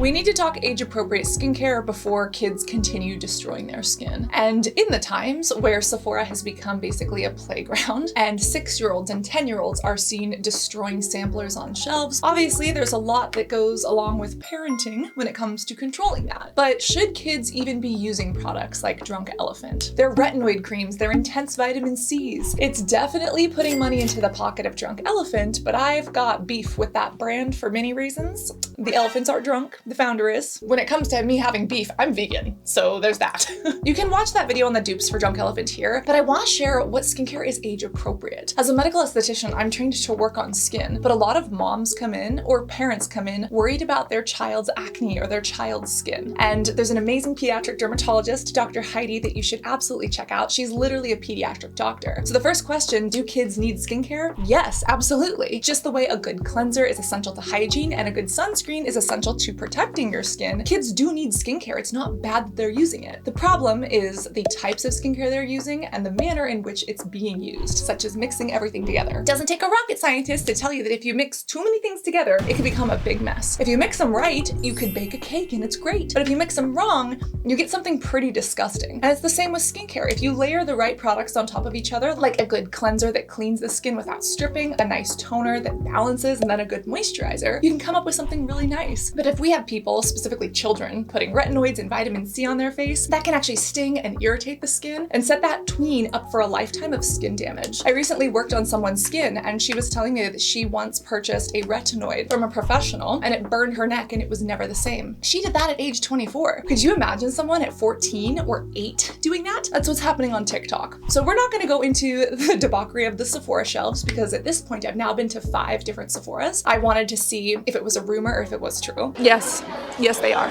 We need to talk age-appropriate skincare before kids continue destroying their skin. And in the times where Sephora has become basically a playground and 6-year-olds and 10-year-olds are seen destroying samplers on shelves, obviously there's a lot that goes along with parenting when it comes to controlling that. But should kids even be using products like Drunk Elephant, their retinoid creams, their intense vitamin C's? It's definitely putting money into the pocket of Drunk Elephant, but I've got beef with that brand for many reasons. The elephants are drunk, the founder is. When it comes to me having beef, I'm vegan, so there's that. You can watch that video on the dupes for Drunk Elephant here, but I want to share what skincare is age appropriate. As a medical esthetician, I'm trained to work on skin, but a lot of moms come in or parents come in worried about their child's acne or their child's skin. And there's an amazing pediatric dermatologist, Dr. Heidi, that you should absolutely check out. She's literally a pediatric doctor. So the first question, do kids need skincare? Yes, absolutely. Just the way a good cleanser is essential to hygiene and a good sunscreen is essential to protecting your skin, kids do need skincare. It's not bad that they're using it. The problem is the types of skincare they're using and the manner in which it's being used, such as mixing everything together. It doesn't take a rocket scientist to tell you that if you mix too many things together, it can become a big mess. If you mix them right, you could bake a cake and it's great. But if you mix them wrong, you get something pretty disgusting. And it's the same with skincare. If you layer the right products on top of each other, like a good cleanser that cleans the skin without stripping, a nice toner that balances, and then a good moisturizer, you can come up with something really nice. But if we have people, specifically children, putting retinoids and vitamin C on their face, that can actually sting and irritate the skin and set that tween up for a lifetime of skin damage. I recently worked on someone's skin and she was telling me that she once purchased a retinoid from a professional and it burned her neck and it was never the same. She did that at age 24. Could you imagine someone at 14 or 8 doing that? That's what's happening on TikTok. So we're not gonna go into the debauchery of the Sephora shelves because at this point I've now been to 5 different Sephoras. I wanted to see if it was a rumor or if it was true. Yes, they are.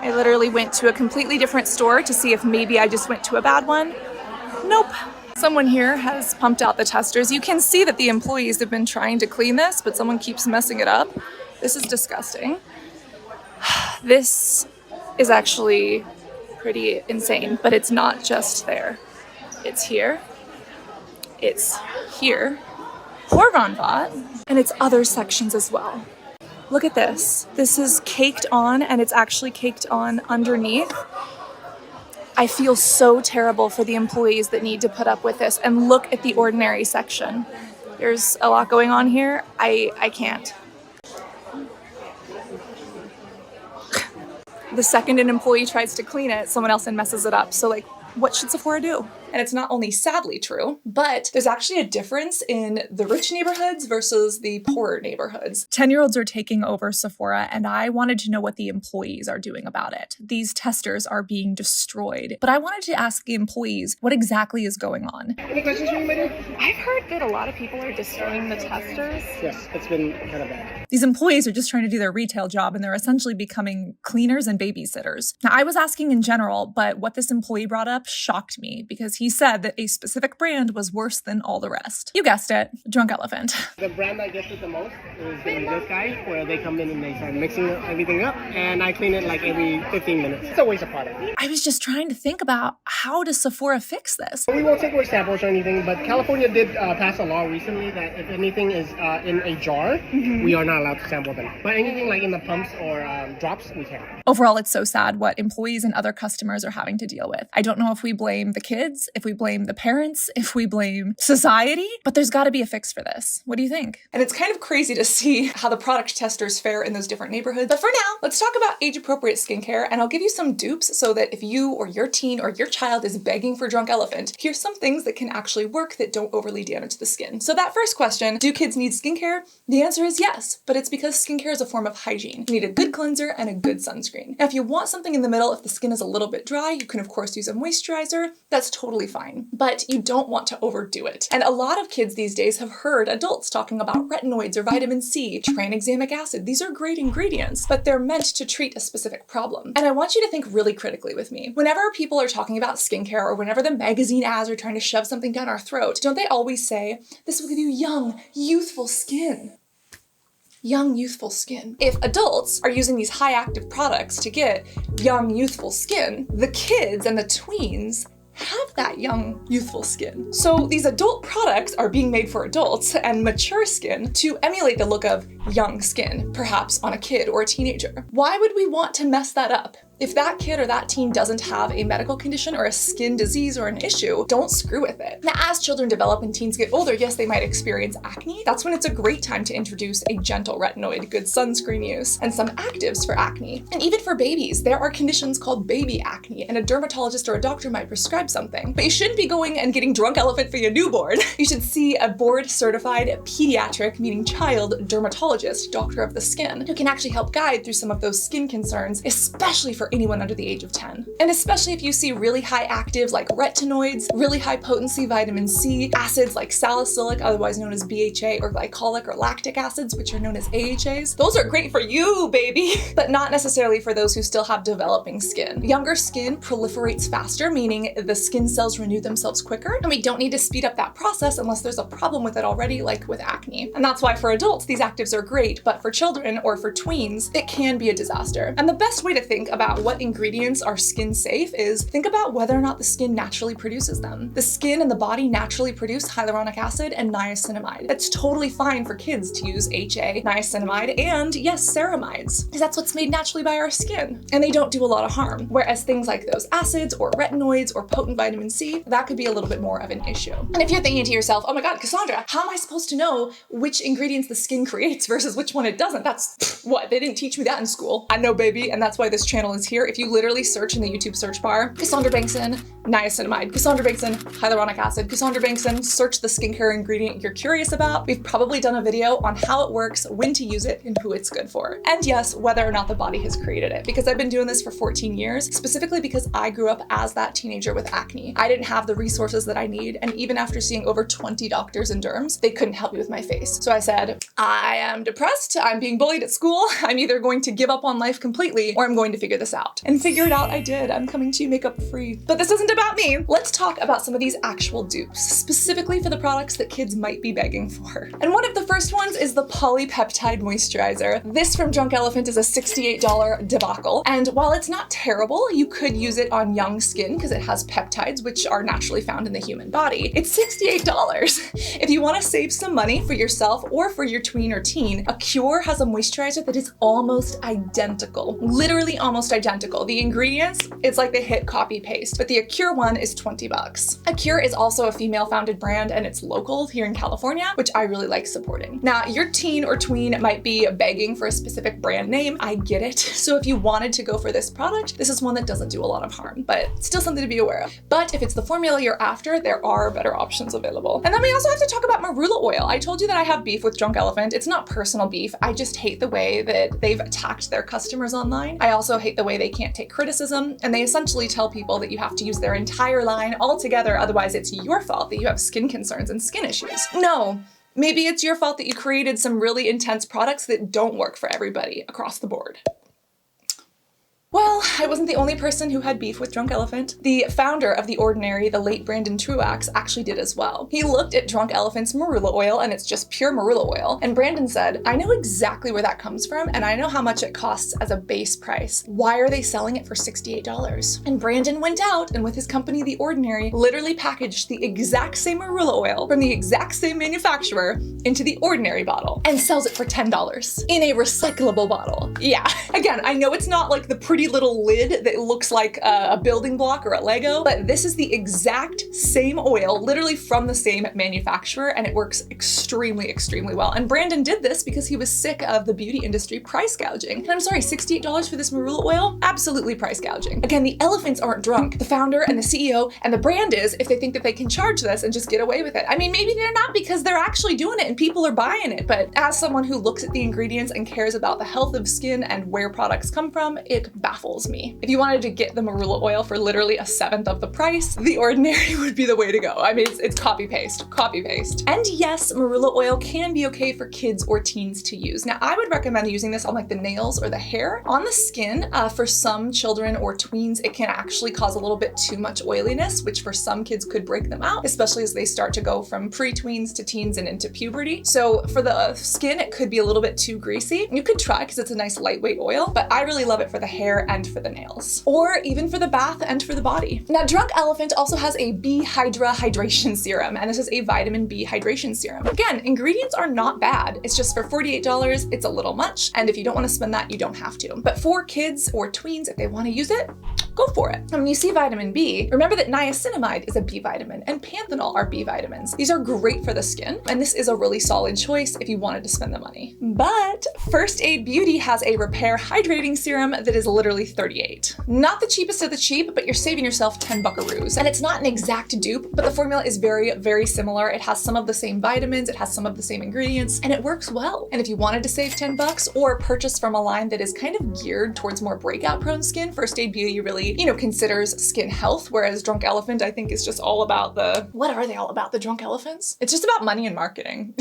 I literally went to a completely different store to see if maybe I just went to a bad one. Nope. Someone here has pumped out the testers. You can see that the employees have been trying to clean this, but someone keeps messing it up. This is disgusting. This is actually pretty insane, but it's not just there. It's here. It's here. Horvanvat, and it's other sections as well. Look at this. This is caked on and it's actually caked on underneath. I feel so terrible for the employees that need to put up with this, and look at the ordinary section. There's a lot going on here. I can't. The second an employee tries to clean it, someone else then messes it up. So like, what should Sephora do? And it's not only sadly true, but there's actually a difference in the rich neighborhoods versus the poorer neighborhoods. 10-year-olds are taking over Sephora, and I wanted to know what the employees are doing about it. These testers are being destroyed, but I wanted to ask the employees what exactly is going on. Any questions for me, my dear? I've heard that a lot of people are destroying the testers. Yes, it's been kind of bad. These employees are just trying to do their retail job, and they're essentially becoming cleaners and babysitters. Now, I was asking in general, but what this employee brought up shocked me because he said that a specific brand was worse than all the rest. You guessed it, Drunk Elephant. The brand I guessed it the most is this guy, where they come in and they start mixing everything up, and I clean it like every 15 minutes. It's a waste of product. I was just trying to think about how does Sephora fix this? We won't take away samples or anything, but California did pass a law recently that if anything is in a jar, we are not allowed to sample them. But anything like in the pumps or drops, we can. Overall, it's so sad what employees and other customers are having to deal with. I don't know if we blame the kids, if we blame the parents, if we blame society, but there's got to be a fix for this. What do you think? And it's kind of crazy to see how the product testers fare in those different neighborhoods. But for now, let's talk about age-appropriate skincare, and I'll give you some dupes so that if you or your teen or your child is begging for Drunk Elephant, here's some things that can actually work that don't overly damage the skin. So that first question, do kids need skincare? The answer is yes, but it's because skincare is a form of hygiene. You need a good cleanser and a good sunscreen. Now, if you want something in the middle, if the skin is a little bit dry, you can of course use a moisturizer. That's totally fine, but you don't want to overdo it. And a lot of kids these days have heard adults talking about retinoids or vitamin C, tranexamic acid. These are great ingredients, but they're meant to treat a specific problem. And I want you to think really critically with me. Whenever people are talking about skincare or whenever the magazine ads are trying to shove something down our throat, don't they always say, this will give you young, youthful skin? Young, youthful skin. If adults are using these high active products to get young, youthful skin, the kids and the tweens have that young, youthful skin. So these adult products are being made for adults and mature skin to emulate the look of young skin, perhaps on a kid or a teenager. Why would we want to mess that up? If that kid or that teen doesn't have a medical condition or a skin disease or an issue, don't screw with it. Now, as children develop and teens get older, yes, they might experience acne. That's when it's a great time to introduce a gentle retinoid, good sunscreen use, and some actives for acne. And even for babies, there are conditions called baby acne, and a dermatologist or a doctor might prescribe something. But you shouldn't be going and getting drunk elephant for your newborn. You should see a board-certified pediatric, meaning child, dermatologist, doctor of the skin, who can actually help guide through some of those skin concerns, especially for anyone under the age of 10. And especially if you see really high actives like retinoids, really high potency vitamin C, acids like salicylic, otherwise known as BHA, or glycolic or lactic acids, which are known as AHAs. Those are great for you, baby, but not necessarily for those who still have developing skin. Younger skin proliferates faster, meaning the skin cells renew themselves quicker, and we don't need to speed up that process unless there's a problem with it already, like with acne. And that's why for adults, these actives are great, but for children or for tweens, it can be a disaster. And the best way to think about what ingredients are skin safe is think about whether or not the skin naturally produces them. The skin and the body naturally produce hyaluronic acid and niacinamide. That's totally fine for kids to use HA, niacinamide, and yes, ceramides, because that's what's made naturally by our skin. And they don't do a lot of harm. Whereas things like those acids or retinoids or potent vitamin C, that could be a little bit more of an issue. And if you're thinking to yourself, oh my God, Cassandra, how am I supposed to know which ingredients the skin creates versus which one it doesn't? That's what, they didn't teach me that in school. I know, baby, and that's why this channel is here. If you literally search in the YouTube search bar, Cassandra Bankson, niacinamide, Cassandra Bankson, hyaluronic acid, Cassandra Bankson, search the skincare ingredient you're curious about. We've probably done a video on how it works, when to use it, and who it's good for. And yes, whether or not the body has created it, because I've been doing this for 14 years, specifically because I grew up as that teenager with acne. I didn't have the resources that I need, and even after seeing over 20 doctors and derms, they couldn't help me with my face. So I said, I am depressed, I'm being bullied at school, I'm either going to give up on life completely, or I'm going to figure this out. And figure it out I did. I'm coming to you makeup free. But this isn't about me. Let's talk about some of these actual dupes, specifically for the products that kids might be begging for. And one of the first ones is the Polypeptide Moisturizer. This from Drunk Elephant is a $68 debacle. And while it's not terrible, you could use it on young skin because it has peptides, which are naturally found in the human body. It's $68. If you want to save some money for yourself or for your tween or teen, Acure has a moisturizer that is almost identical, literally almost identical. The ingredients, it's like they hit copy paste, but the Acure one is $20. Acure is also a female founded brand and it's local here in California, which I really like supporting. Now, your teen or tween might be begging for a specific brand name. I get it. So if you wanted to go for this product, this is one that doesn't do a lot of harm, but still something to be aware of. But if it's the formula you're after, there are better options available. And then we also have to talk about Marula oil. I told you that I have beef with Drunk Elephant. It's not personal beef. I just hate the way that they've attacked their customers online. I also hate the way they can't take criticism, and they essentially tell people that you have to use their entire line altogether, otherwise it's your fault that you have skin concerns and skin issues. No. Maybe it's your fault that you created some really intense products that don't work for everybody across the board. Well, I wasn't the only person who had beef with Drunk Elephant. The founder of The Ordinary, the late Brandon Truax, actually did as well. He looked at Drunk Elephant's Marula oil, and it's just pure Marula oil, and Brandon said, I know exactly where that comes from, and I know how much it costs as a base price. Why are they selling it for $68? And Brandon went out, and with his company, The Ordinary, literally packaged the exact same Marula oil from the exact same manufacturer into the Ordinary bottle, and sells it for $10 in a recyclable bottle. Yeah, again, I know it's not like the pretty little lid that looks like a building block or a Lego, but this is the exact same oil, literally from the same manufacturer, and it works extremely, extremely well. And Brandon did this because he was sick of the beauty industry price gouging. And I'm sorry, $68 for this Marula oil? Absolutely price gouging. Again, the elephants aren't drunk. The founder and the CEO and the brand is, if they think that they can charge this and just get away with it. I mean, maybe they're not because they're actually doing it and people are buying it, but as someone who looks at the ingredients and cares about the health of skin and where products come from, it baffles me. If you wanted to get the Marula oil for literally 1/7 of the price, The Ordinary would be the way to go. I mean, it's copy paste, copy paste. And yes, Marula oil can be okay for kids or teens to use. Now, I would recommend using this on like the nails or the hair. On the skin, for some children or tweens, it can actually cause a little bit too much oiliness, which for some kids could break them out, especially as they start to go from pre-tweens to teens and into puberty. So for the skin, it could be a little bit too greasy. You could try because it's a nice lightweight oil, but I really love it for the hair hair and for the nails, or even for the bath and for the body. Now, Drunk Elephant also has a B-Hydra hydration serum, and this is a vitamin B hydration serum. Again, ingredients are not bad. It's just for $48, it's a little much, and if you don't want to spend that, you don't have to. But for kids or tweens, if they want to use it, go for it. And when you see vitamin B, remember that niacinamide is a B vitamin and panthenol are B vitamins. These are great for the skin, and this is a really solid choice if you wanted to spend the money. But First Aid Beauty has a repair hydrating serum that is literally $38. Not the cheapest of the cheap, but you're saving yourself 10 buckaroos. And it's not an exact dupe, but the formula is very, very similar. It has some of the same vitamins, it has some of the same ingredients, and it works well. And if you wanted to save 10 bucks or purchase from a line that is kind of geared towards more breakout prone skin, First Aid Beauty really, considers skin health, whereas Drunk Elephant, I think, is just all about what are they all about, the Drunk Elephants? It's just about money and marketing,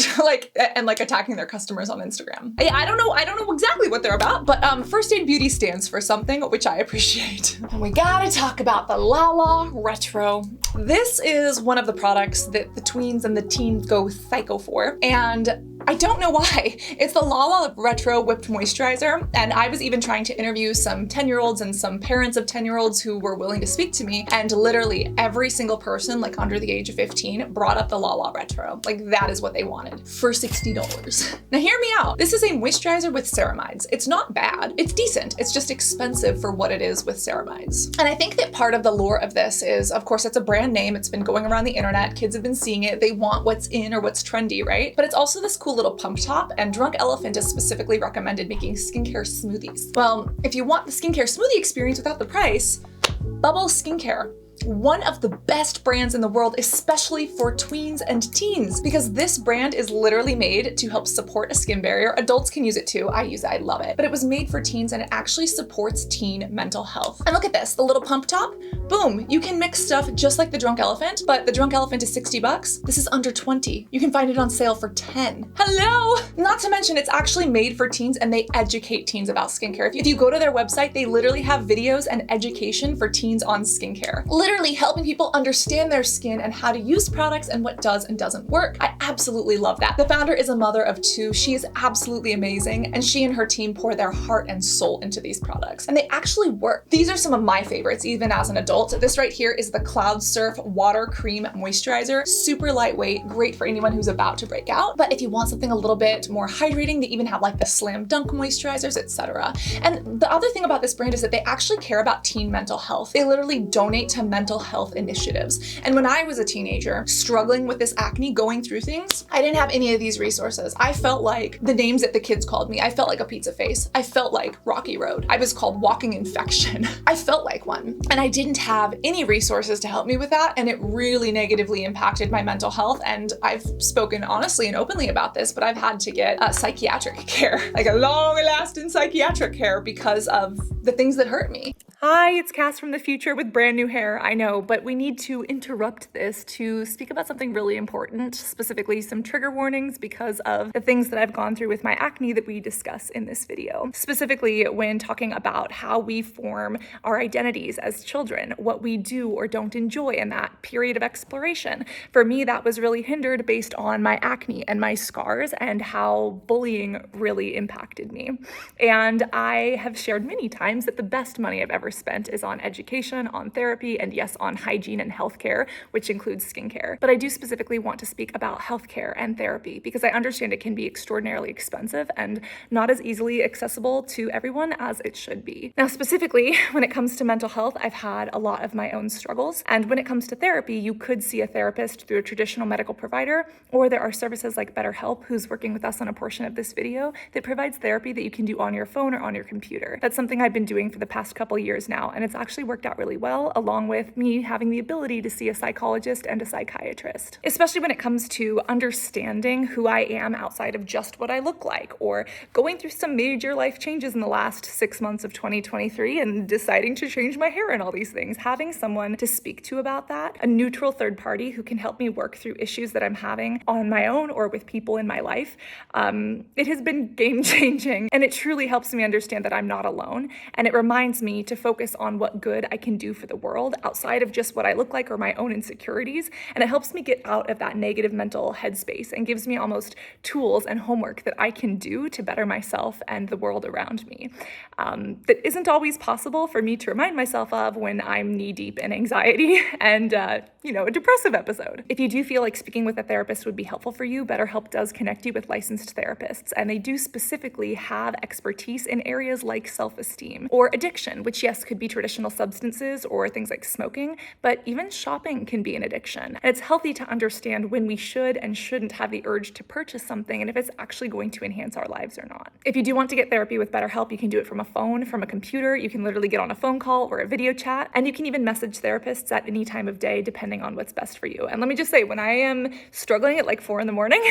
and attacking their customers on Instagram. I don't know exactly what they're about, but First Aid Beauty stands for something, which I appreciate. And we gotta talk about the Lala Retro. This is one of the products that the tweens and the teens go psycho for, and I don't know why. It's the Lala Retro Whipped Moisturizer, and I was even trying to interview some 10-year-olds and some parents of 10-year-olds who were willing to speak to me, and literally every single person, under the age of 15, brought up the Lala Retro. That is what they wanted for $60. Now hear me out. This is a moisturizer with ceramides. It's not bad. It's decent. It's just expensive for what it is with ceramides. And I think that part of the lure of this is, of course, it's a brand name. It's been going around the internet. Kids have been seeing it. They want what's in or what's trendy, right? But it's also this cool little pump top, and Drunk Elephant has specifically recommended making skincare smoothies. Well, if you want the skincare smoothie experience without the price, Bubble Skincare. One of the best brands in the world, especially for tweens and teens, because this brand is literally made to help support a skin barrier. Adults can use it too. I use it, I love it. But it was made for teens, and it actually supports teen mental health. And look at this, the little pump top. Boom, you can mix stuff just like the Drunk Elephant, but the Drunk Elephant is 60 bucks. This is under 20. You can find it on sale for 10. Hello! Not to mention it's actually made for teens, and they educate teens about skincare. If you go to their website, they literally have videos and education for teens on skincare. Literally helping people understand their skin and how to use products and what does and doesn't work. I absolutely love that. The founder is a mother of 2. She is absolutely amazing, and she and her team pour their heart and soul into these products, and they actually work. These are some of my favorites, even as an adult. This right here is the Cloud Surf Water Cream Moisturizer. Super lightweight, great for anyone who's about to break out. But if you want something a little bit more hydrating, they even have the Slam Dunk moisturizers, etc. And the other thing about this brand is that they actually care about teen mental health. They literally donate to mental health initiatives. And when I was a teenager, struggling with this acne, going through things, I didn't have any of these resources. I felt like the names that the kids called me. I felt like a pizza face. I felt like Rocky Road. I was called walking infection. I felt like one. And I didn't have any resources to help me with that, and it really negatively impacted my mental health. And I've spoken honestly and openly about this, but I've had to get psychiatric care, a long-lasting psychiatric care, because of the things that hurt me. Hi, it's Cass from the future with brand new hair, I know, but we need to interrupt this to speak about something really important, specifically some trigger warnings because of the things that I've gone through with my acne that we discuss in this video. Specifically when talking about how we form our identities as children, what we do or don't enjoy in that period of exploration. For me, that was really hindered based on my acne and my scars and how bullying really impacted me. And I have shared many times that the best money I've ever spent is on education, on therapy, and yes, on hygiene and healthcare, which includes skincare. But I do specifically want to speak about healthcare and therapy because I understand it can be extraordinarily expensive and not as easily accessible to everyone as it should be. Now, specifically, when it comes to mental health, I've had a lot of my own struggles. And when it comes to therapy, you could see a therapist through a traditional medical provider, or there are services like BetterHelp, who's working with us on a portion of this video, that provides therapy that you can do on your phone or on your computer. That's something I've been doing for the past couple years now, and it's actually worked out really well, along with me having the ability to see a psychologist and a psychiatrist. Especially when it comes to understanding who I am outside of just what I look like, or going through some major life changes in the last 6 months of 2023 and deciding to change my hair and all these things. Having someone to speak to about that, a neutral third party who can help me work through issues that I'm having on my own or with people in my life, it has been game changing, and it truly helps me understand that I'm not alone, and it reminds me to focus on what good I can do for the world outside of just what I look like or my own insecurities. And it helps me get out of that negative mental headspace and gives me almost tools and homework that I can do to better myself and the world around me. That isn't always possible for me to remind myself of when I'm knee deep in anxiety and, a depressive episode. If you do feel like speaking with a therapist would be helpful for you, BetterHelp does connect you with licensed therapists, and they do specifically have expertise in areas like self-esteem or addiction, which yes, could be traditional substances or things like smoking, but even shopping can be an addiction. And it's healthy to understand when we should and shouldn't have the urge to purchase something and if it's actually going to enhance our lives or not. If you do want to get therapy with BetterHelp, you can do it from a phone, from a computer. You can literally get on a phone call or a video chat, and you can even message therapists at any time of day depending on what's best for you. And let me just say, when I am struggling at like 4 a.m,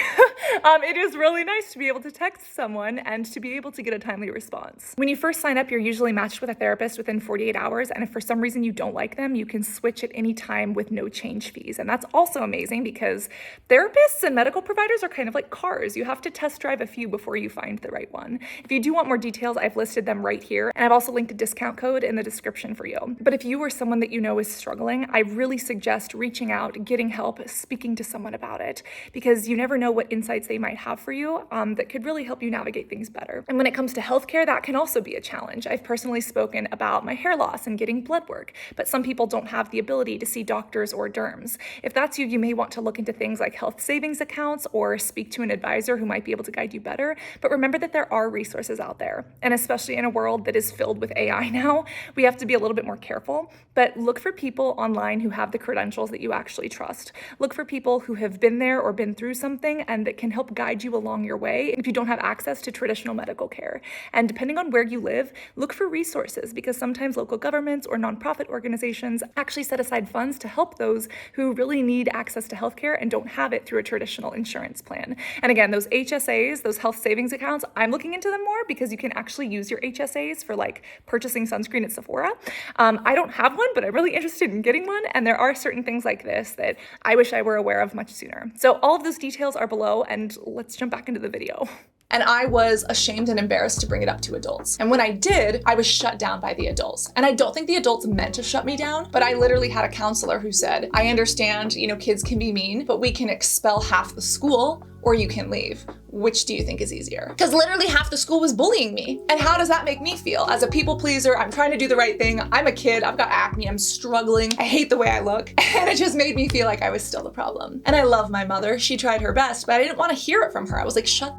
it is really nice to be able to text someone and to be able to get a timely response. When you first sign up, you're usually matched with a therapist within 48 hours, and if for some reason you don't like them, you can switch at any time with no change fees. And that's also amazing because therapists and medical providers are kind of like cars. You have to test drive a few before you find the right one. If you do want more details, I've listed them right here, and I've also linked a discount code in the description for you. But if you or someone that you know is struggling, I really suggest reaching out, getting help, speaking to someone about it, because you never know what insights they might have for you that could really help you navigate things better. And when it comes to healthcare, that can also be a challenge. I've personally spoken about my hair loss and getting blood work, but some people don't have the ability to see doctors or derms. If that's you, you may want to look into things like health savings accounts or speak to an advisor who might be able to guide you better. But remember that there are resources out there, and especially in a world that is filled with AI now, we have to be a little bit more careful. But look for people online who have the credentials that you actually trust. Look for people who have been there or been through something and that can help guide you along your way if you don't have access to traditional medical care. And depending on where you live, look for resources, because sometimes local governments or nonprofit organizations actually set aside funds to help those who really need access to healthcare and don't have it through a traditional insurance plan. And again, those HSAs, those health savings accounts, I'm looking into them more because you can actually use your HSAs for like purchasing sunscreen at Sephora. I don't have one, but I'm really interested in getting one. And there are certain things like this that I wish I were aware of much sooner. So all of those details are below, and let's jump back into the video. And I was ashamed and embarrassed to bring it up to adults. And when I did, I was shut down by the adults. And I don't think the adults meant to shut me down, but I literally had a counselor who said, I understand, kids can be mean, but we can expel half the school or you can leave. Which do you think is easier? Because literally half the school was bullying me. And how does that make me feel? As a people pleaser, I'm trying to do the right thing. I'm a kid, I've got acne, I'm struggling. I hate the way I look. And it just made me feel like I was still the problem. And I love my mother, she tried her best, but I didn't want to hear it from her. I was like, shut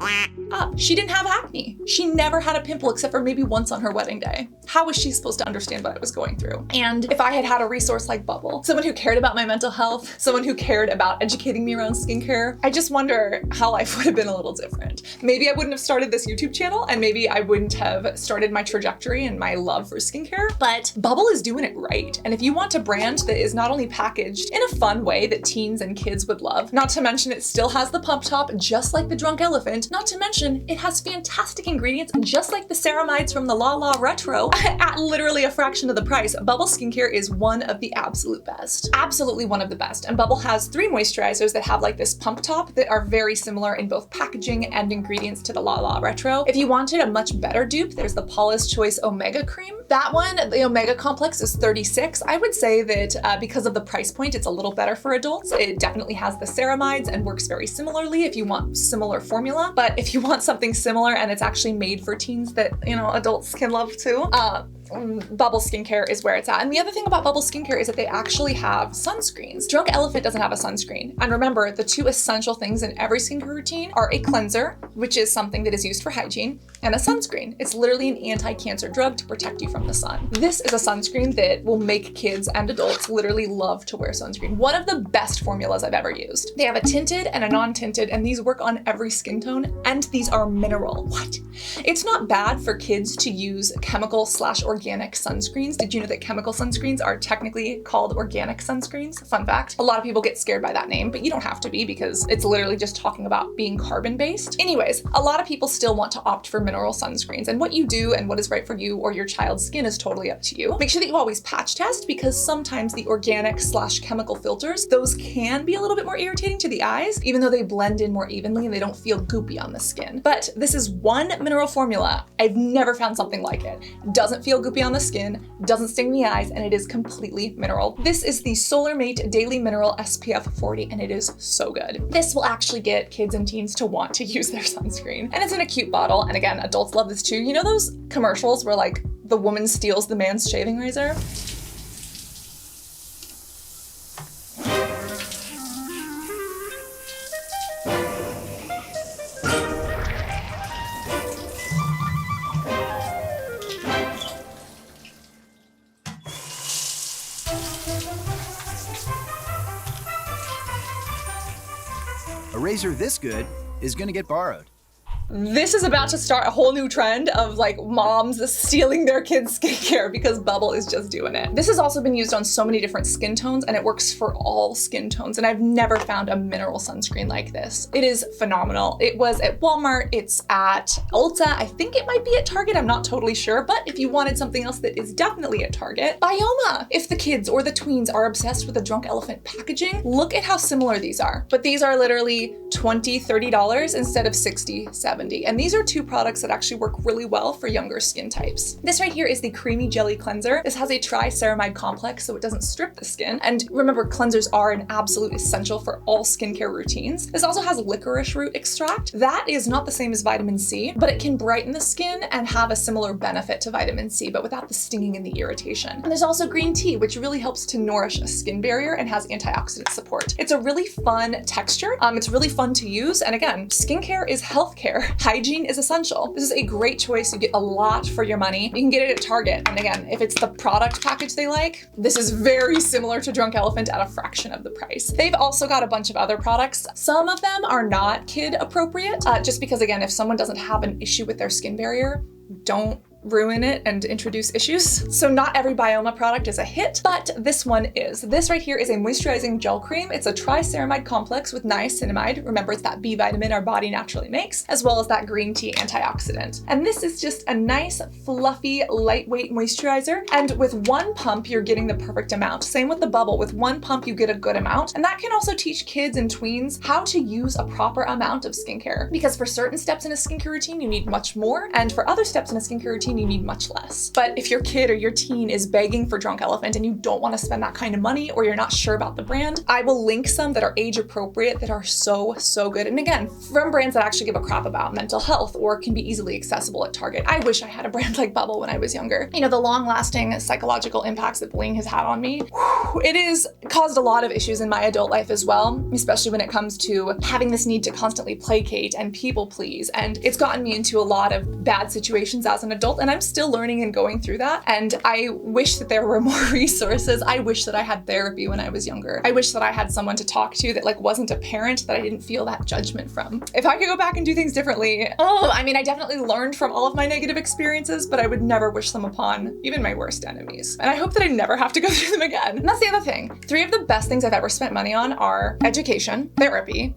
up. She didn't have acne. She never had a pimple except for maybe once on her wedding day. How was she supposed to understand what I was going through? And if I had had a resource like Bubble, someone who cared about my mental health, someone who cared about educating me around skincare, I just wonder how life would have been a little different. Maybe I wouldn't have started this YouTube channel, and maybe I wouldn't have started my trajectory and my love for skincare, but Bubble is doing it right. And if you want a brand that is not only packaged in a fun way that teens and kids would love, not to mention it still has the pump top just like the Drunk Elephant, not to mention it has fantastic ingredients just like the ceramides from the La La Retro at literally a fraction of the price, Bubble skincare is one of the absolute best. Absolutely one of the best. And Bubble has 3 moisturizers that have like this pump top that are very similar in both packaging and ingredients to the La La Retro. If you wanted a much better dupe, there's the Paula's Choice Omega Cream. That one, the Omega Complex, is $36. I would say that because of the price point, it's a little better for adults. It definitely has the ceramides and works very similarly if you want similar formula. But if you want something similar and it's actually made for teens that, adults can love too, Bubble Skincare is where it's at. And the other thing about Bubble Skincare is that they actually have sunscreens. Drunk Elephant doesn't have a sunscreen. And remember, the 2 essential things in every skincare routine are a cleanser, which is something that is used for hygiene, and a sunscreen. It's literally an anti-cancer drug to protect you from the sun. This is a sunscreen that will make kids and adults literally love to wear sunscreen. One of the best formulas I've ever used. They have a tinted and a non-tinted, and these work on every skin tone, and these are mineral. What? It's not bad for kids to use chemical/organic sunscreens. Did you know that chemical sunscreens are technically called organic sunscreens? Fun fact. A lot of people get scared by that name, but you don't have to be because it's literally just talking about being carbon-based. Anyways, a lot of people still want to opt for mineral sunscreens, and what you do and what is right for you or your child's skin is totally up to you. Make sure that you always patch test, because sometimes the organic/chemical filters, those can be a little bit more irritating to the eyes, even though they blend in more evenly and they don't feel goopy on the skin. But this is one mineral formula. I've never found something like it. Doesn't feel goopy on the skin, doesn't sting the eyes, and it is completely mineral. This is the Solar Mate Daily Mineral SPF 40, and it is so good. This will actually get kids and teens to want to use their sunscreen. And it's in a cute bottle, and again, adults love this too. You know those commercials where like the woman steals the man's shaving razor? A razor this good is gonna get borrowed. This is about to start a whole new trend of like moms stealing their kids' skincare because Bubble is just doing it. This has also been used on so many different skin tones, and it works for all skin tones. And I've never found a mineral sunscreen like this. It is phenomenal. It was at Walmart, it's at Ulta, I think it might be at Target, I'm not totally sure, but if you wanted something else that is definitely at Target, Bioma. If the kids or the tweens are obsessed with the Drunk Elephant packaging, look at how similar these are. But these are literally $20, $30 instead of $60, $70. And these are two products that actually work really well for younger skin types. This right here is the Creamy Jelly Cleanser. This has a triceramide complex, so it doesn't strip the skin. And remember, cleansers are an absolute essential for all skincare routines. This also has licorice root extract. That is not the same as vitamin C, but it can brighten the skin and have a similar benefit to vitamin C, but without the stinging and the irritation. And there's also green tea, which really helps to nourish a skin barrier and has antioxidant support. It's a really fun texture. It's really fun to use. And again, skincare is healthcare. Hygiene is essential. This is a great choice. You get a lot for your money. You can get it at Target. And again, if it's the product package they like, this is very similar to Drunk Elephant at a fraction of the price. They've also got a bunch of other products. Some of them are not kid appropriate, just because again, if someone doesn't have an issue with their skin barrier, don't ruin it and introduce issues. So not every Bioma product is a hit, but this one is. This right here is a moisturizing gel cream. It's a triceramide complex with niacinamide. Remember, it's that B vitamin our body naturally makes, as well as that green tea antioxidant. And this is just a nice, fluffy, lightweight moisturizer. And with one pump, you're getting the perfect amount. Same with the Bubble. With one pump, you get a good amount. And that can also teach kids and tweens how to use a proper amount of skincare. Because for certain steps in a skincare routine, you need much more. And for other steps in a skincare routine, you need much less. But if your kid or your teen is begging for Drunk Elephant and you don't want to spend that kind of money, or you're not sure about the brand, I will link some that are age appropriate that are so good. And again, from brands that actually give a crap about mental health or can be easily accessible at Target. I wish I had a brand like Bubble when I was younger. You know, the long-lasting psychological impacts that bullying has had on me, it has caused a lot of issues in my adult life as well, especially when it comes to having this need to constantly placate and people please. And it's gotten me into a lot of bad situations as an adult, and I'm still learning and going through that. And I wish that there were more resources. I wish that I had therapy when I was younger. I wish that I had someone to talk to that like wasn't a parent, that I didn't feel that judgment from. If I could go back and do things differently, I mean, I definitely learned from all of my negative experiences, but I would never wish them upon even my worst enemies. And I hope that I never have to go through them again. And that's the other thing. 3 of the best things I've ever spent money on are education, therapy,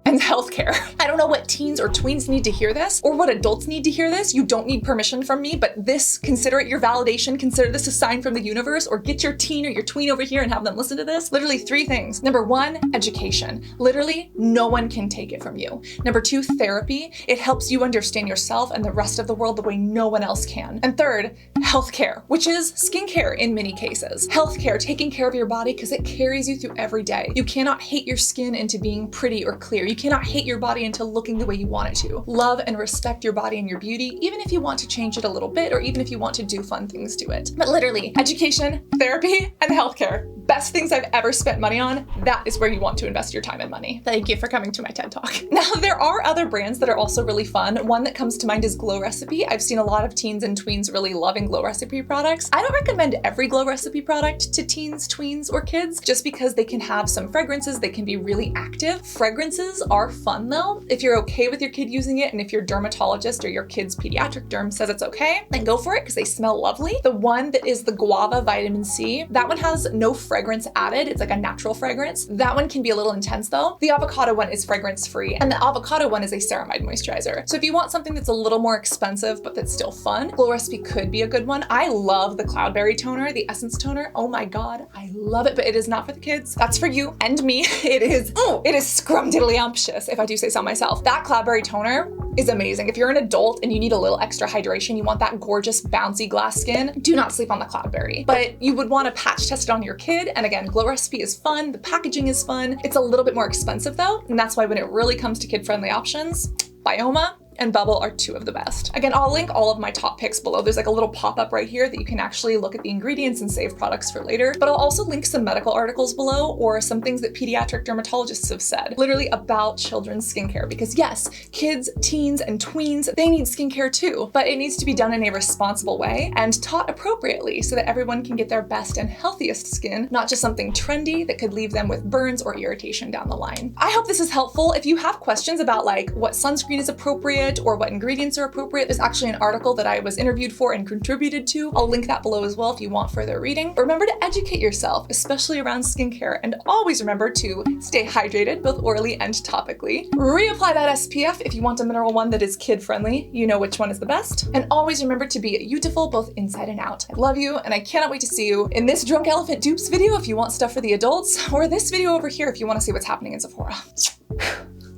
and healthcare. I don't know what teens or tweens need to hear this, or what adults need to hear this. You don't need permission from me, but this, consider it your validation, consider this a sign from the universe, or get your teen or your tween over here and have them listen to this. Literally 3 things. Number 1, education. Literally, no one can take it from you. Number 2, therapy. It helps you understand yourself and the rest of the world the way no one else can. And 3rd, healthcare, which is skincare in many cases. Healthcare, taking care of your body because it carries you through every day. You cannot hate your skin into being pretty or clear. You cannot hate your body into looking the way you want it to. Love and respect your body and your beauty, even if you want to change it a little bit, or even if you want to do fun things to it. But literally, education, therapy, and healthcare. Best things I've ever spent money on, that is where you want to invest your time and money. Thank you for coming to my TED Talk. Now, there are other brands that are also really fun. One that comes to mind is Glow Recipe. I've seen a lot of teens and tweens really loving Glow Recipe products. I don't recommend every Glow Recipe product to teens, tweens, or kids, just because they can have some fragrances, they can be really active. Fragrances are fun though. If you're okay with your kid using it, and if your dermatologist or your kid's pediatric derm says it's okay, then go for it because they smell lovely. The one that is the Guava Vitamin C, that one has no fragrance added. It's like a natural fragrance. That one can be a little intense though. The avocado one is fragrance free, and the avocado one is a ceramide moisturizer. So if you want something that's a little more expensive, but that's still fun, Glow Recipe could be a good one. I love the Cloudberry toner, the Essence toner. Oh my God, I love it, but it is not for the kids. That's for you and me. It is scrum-diddly-um. scrumptious, if I do say so myself. That cloudberry toner is amazing. If you're an adult and you need a little extra hydration, you want that gorgeous bouncy glass skin, do not sleep on the cloudberry. But you would want to patch test it on your kid. And again, Glow Recipe is fun, the packaging is fun. It's a little bit more expensive though, and that's why when it really comes to kid-friendly options, Bioma and Bubble are two of the best. Again, I'll link all of my top picks below. There's like a little pop-up right here that you can actually look at the ingredients and save products for later. But I'll also link some medical articles below or some things that pediatric dermatologists have said, literally about children's skincare. Because yes, kids, teens, and tweens, they need skincare too, but it needs to be done in a responsible way and taught appropriately so that everyone can get their best and healthiest skin, not just something trendy that could leave them with burns or irritation down the line. I hope this is helpful. If you have questions about like what sunscreen is appropriate or what ingredients are appropriate, there's actually an article that I was interviewed for and contributed to. I'll link that below as well if you want further reading. Remember to educate yourself, especially around skincare, and always remember to stay hydrated, both orally and topically. Reapply that SPF if you want a mineral one that is kid-friendly. You know which one is the best. And always remember to be beautiful both inside and out. I love you, and I cannot wait to see you in this Drunk Elephant Dupes video if you want stuff for the adults, or this video over here if you want to see what's happening in Sephora.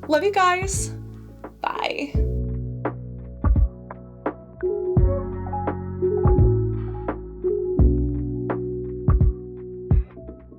Love you guys. Bye.